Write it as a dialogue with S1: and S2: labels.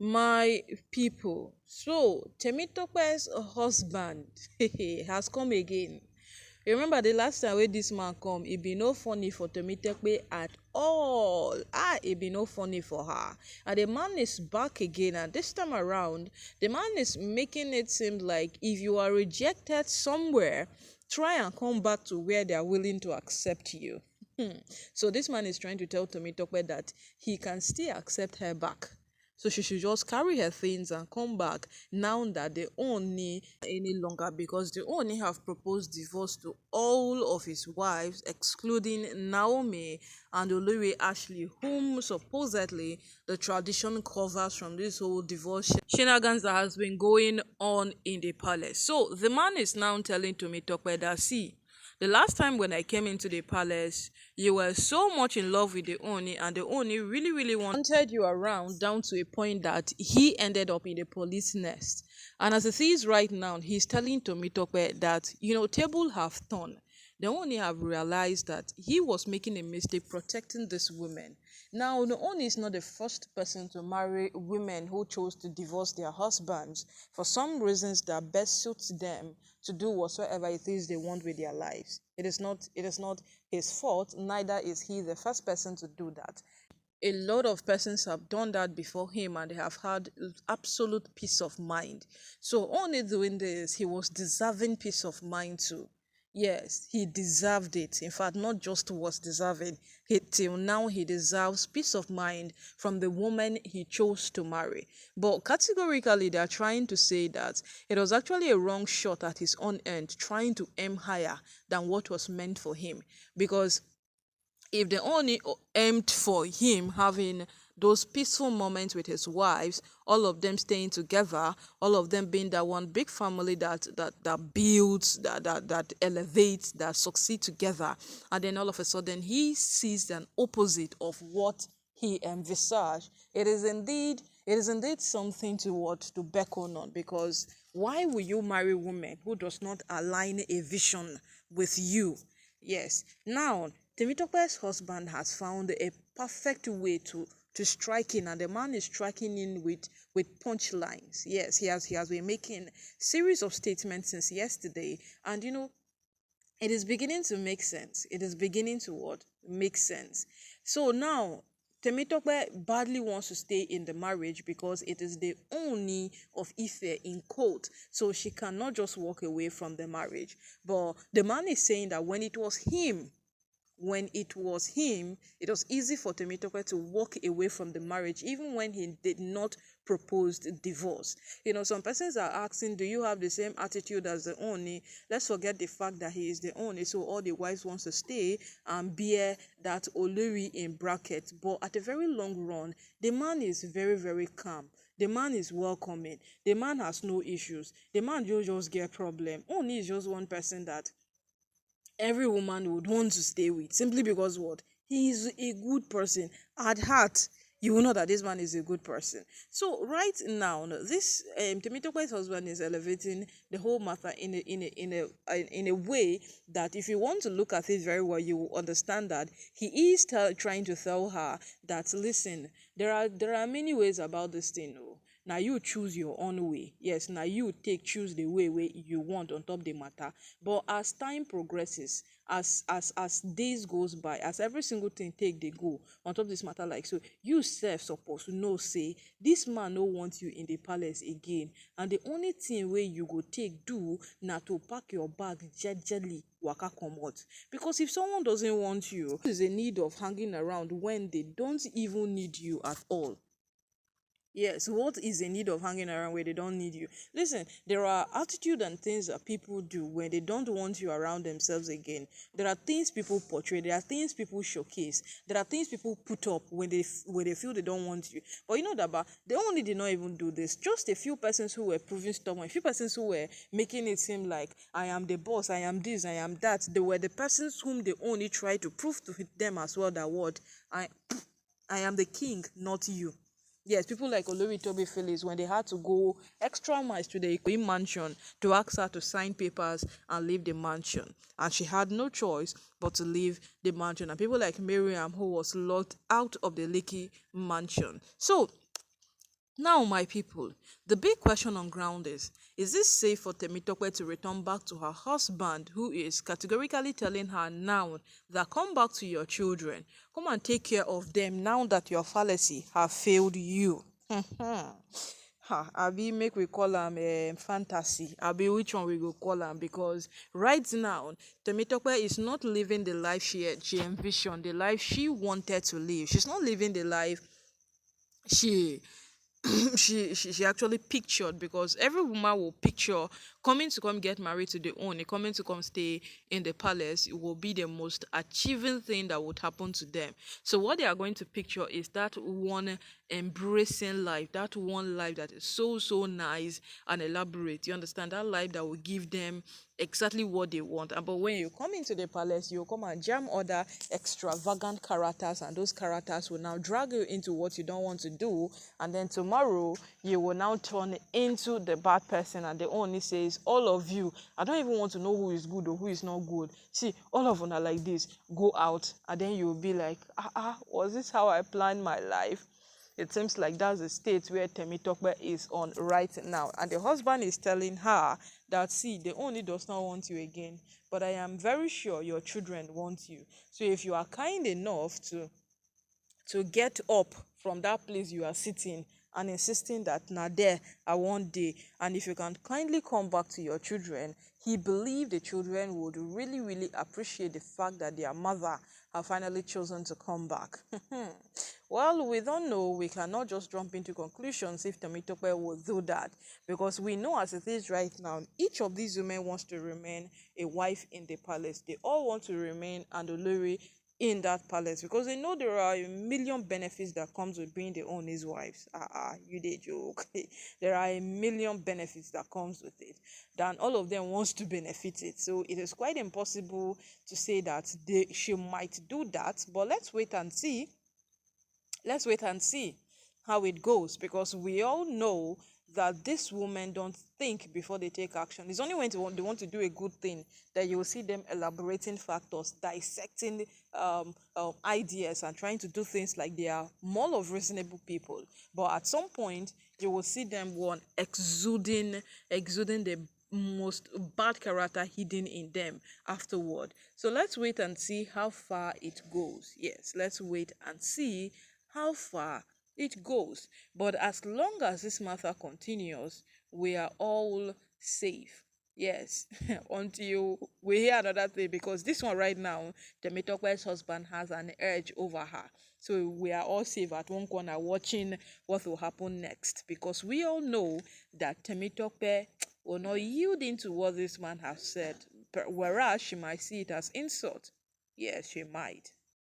S1: My people, so Temitope's husband has come again. Remember the last time wey dis man come, e be no funny for Temitope at all. E be no funny for her. And the man is back again, and this time around, the man is making it seem like if you are rejected somewhere, try and come back to where they are willing to accept you. So this man is trying to tell Temitope that he can still accept her back. So she should just carry her things and come back now that the Oni any longer, because the Oni have proposed divorce to all of his wives, excluding Naomi and Olori Ashley, whom supposedly the tradition covers from this whole divorce shenanigans that has been going on in the palace. So the man is now telling Temitope that, see, the last time when I came into the palace, you were so much in love with the Oni, and the Oni really, really wanted you around down to a point that he ended up in the police nest. And as it is right now, he's telling Temitope that, table have turned. The Oni have realized that he was making a mistake protecting this woman. Now, the Oni is not the first person to marry women who chose to divorce their husbands for some reasons that best suits them to do whatsoever it is they want with their lives. It is not his fault, neither is he the first person to do that. A lot of persons have done that before him, and they have had absolute peace of mind. So only doing this, he was deserving peace of mind too. Yes, he deserved it. In fact, not just was deserving, till now he deserves peace of mind from the woman he chose to marry. But categorically, they are trying to say that it was actually a wrong shot at his own end, trying to aim higher than what was meant for him. Because if they only aimed for him having those peaceful moments with his wives, all of them staying together, all of them being that one big family that builds, that elevates, that succeed together, and then all of a sudden he sees an opposite of what he envisaged. It is indeed something to beckon on, because why will you marry a woman who does not align a vision with you? Yes. Now, Temitope's husband has found a perfect way to strike in, and the man is striking in with punchlines. Yes, he has been making series of statements since yesterday, and it is beginning to make sense. It is beginning to what? Make sense. So now Temitope badly wants to stay in the marriage because it is the only of Ife in court. So she cannot just walk away from the marriage. But the man is saying that when it was him, it was easy for Temitope to walk away from the marriage, even when he did not propose divorce. Some persons are asking, do you have the same attitude as the Oni? Let's forget the fact that he is the Oni, so all the wives wants to stay and bear that Olori in brackets. But at a very long run, the man is very, very calm. The man is welcoming. The man has no issues. The man don't just get problem. Oni is just one person that every woman would want to stay with, simply because what? He is a good person at heart. You will know that this man is a good person. So right now, this Temitope's husband is elevating the whole matter in a way that, if you want to look at it very well, you will understand that he is trying to tell her that, listen, there are many ways about this thing. Oh. Now you choose your own way. Yes, now you choose the way you want on top the matter. But as time progresses, as days goes by, as every single thing take they go on top this matter, like, so you self supposed to know, say, this man no want you in the palace again, and the only thing way you go take do na to pack your bag jejely waka comot. Because if someone doesn't want you, there is a need of hanging around when they don't even need you at all. Yes, what is the need of hanging around where they don't need you? Listen, there are attitude and things that people do when they don't want you around themselves again. There are things people portray. There are things people showcase. There are things people put up when they feel they don't want you. But you know that, but they only did not even do this. Just a few persons who were proving stubborn, a few persons who were making it seem like, I am the boss, I am this, I am that. They were the persons whom they only tried to prove to them as well that what I am the king, not you. Yes, people like Olori Toby Phillips, when they had to go extra miles to the Ikoyi mansion to ask her to sign papers and leave the mansion. And she had no choice but to leave the mansion. And people like Miriam, who was locked out of the Lekki mansion. So Now, my people, the big question on ground is it safe for Temitope to return back to her husband, who is categorically telling her now that come back to your children, come and take care of them now that your fallacy have failed you? Ha, abi make we call am fantasy. Abi which one we go call am? Because right now, Temitope is not living the life she envisioned, the life she wanted to live. She's not living the life she she actually pictured, because every woman will picture coming to come get married to the owner, coming to come stay in the palace. It will be the most achieving thing that would happen to them. So what they are going to picture is that one embracing life, that one life that is so nice and elaborate. You understand? That life that will give them exactly what they want. But when you come into the palace, you come and jam other extravagant characters, and those characters will now drag you into what you don't want to do. And then tomorrow you will now turn into the bad person, and the only says, all of you, I don't even want to know who is good or who is not good. See, all of them are like this, go out. And then you'll be like, was this how I planned my life? It seems like that's the state where Temitope is on right now. And the husband is telling her that, see, the only does not want you again, but I am very sure your children want you. So if you are kind enough to get up from that place you are sitting and insisting that now there I want day, and if you can kindly come back to your children, he believed the children would really appreciate the fact that their mother have finally chosen to come back. Well, we don't know. We cannot just jump into conclusions if Temitope will do that, because we know as it is right now, each of these women wants to remain a wife in the palace. They all want to remain Andolori in that palace, because they know there are a million benefits that comes with being the owner's wives. You did joke. There are a million benefits that comes with it, then all of them wants to benefit it. So it is quite impossible to say that she might do that, but let's wait and see how it goes, because we all know that these women don't think before they take action. It's only when they want to do a good thing that you will see them elaborating factors, dissecting ideas, and trying to do things like they are more of reasonable people. But at some point, you will see them one exuding the most bad character hidden in them afterward. So let's wait and see how far it goes. Yes, let's wait and see how far it goes. But as long as this matter continues, we are all safe. Yes, until we hear another thing, because this one right now, the Temitope's husband has an edge over her. So we are all safe at one corner watching what will happen next, because we all know that Temitope will not yield into what this man has said, whereas she might see it as insult. Yes, she might.